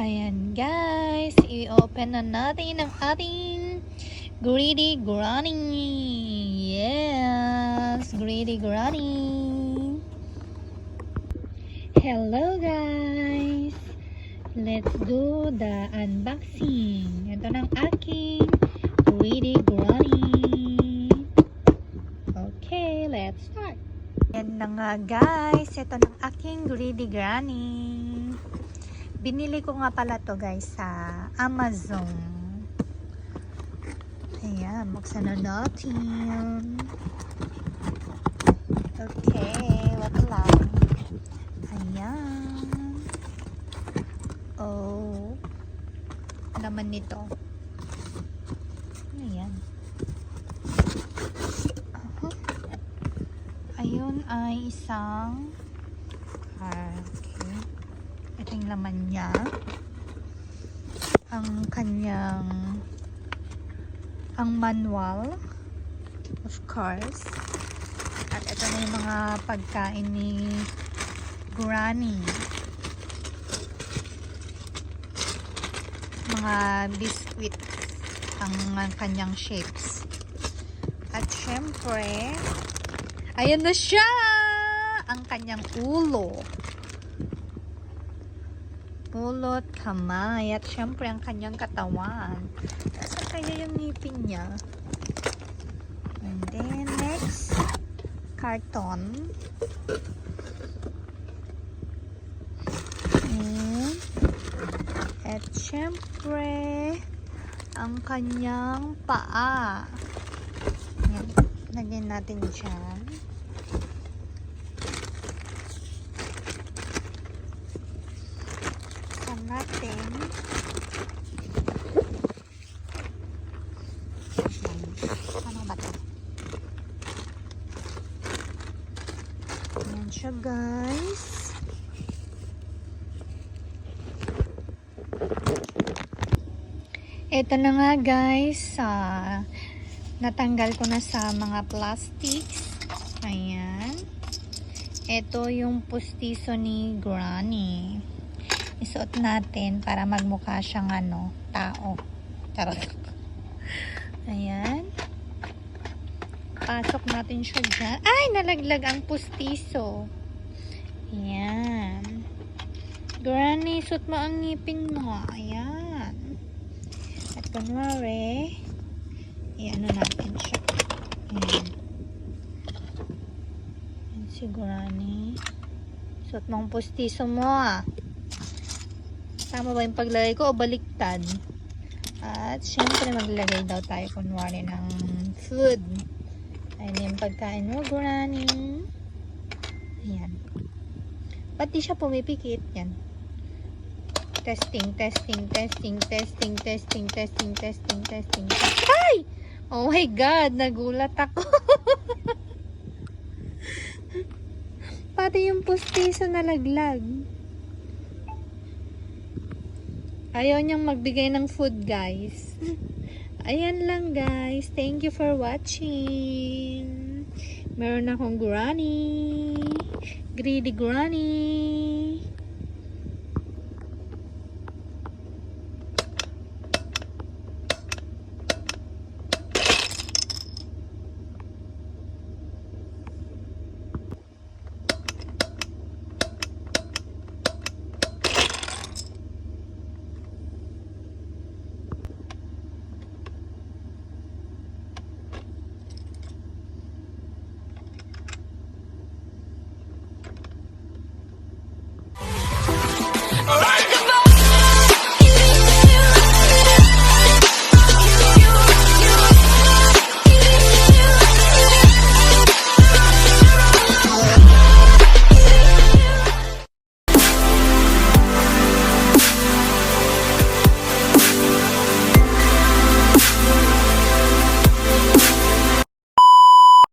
Ayan guys, i-open na natin ang ating Greedy Granny. Yes, Greedy Granny. Hello guys, let's do the unboxing. Ito ng aking Greedy Granny. Okay, let's start. Yan na nga guys, ito ng aking Greedy Granny. Binili ko nga pala to guys sa Amazon. Ayan, buksan na natin. Okay, wait lang. Ayan. Oh. Naman nito. Ayan. Ayun ay isang okay. Ito yung laman niya. Ang kanyang manual, of course. At ito na yung mga pagkain ni Granny. Mga biscuit ang kanyang shapes. At syempre, ayan na siya! Ang kanyang ulo. Ulot, kamay, at syempre ang kanyang katawan. Saan kaya yung ngipin niya? And then, next, carton. At syempre, ang kanyang paa. Yan, lagyan natin dyan. Natin. Ano ba ito? Ayan siya guys. Ito na nga guys. Natanggal ko na sa mga plastics. Ayan. Ito yung pustiso ni Granny. Isuot natin para magmukha siyang tao. Charot. Ayan. Pasok natin siya dyan. Ay, nalaglag ang pustiso. Ayan. Granny, suot mo ang ngipin mo. Ayan. At kunwari, i-ano natin siya. Ayan. Ayan si Granny. Suot mo ang pustiso mo Tama ba yung paglagay ko o baliktad? At syempre maglagay daw tayo kunwari ng food. Ayun yung pagkain mo, Granny. Ayan. Pati siya pumipikit. Yan. Testing, testing, testing, testing, testing, testing, testing, testing. Ay! Oh my God! Nagulat ako. Pati yung pustiso nalaglag. Ayaw niyang magbigay ng food, guys. Ayan lang, guys. Thank you for watching. Meron akong Granny. Greedy Granny.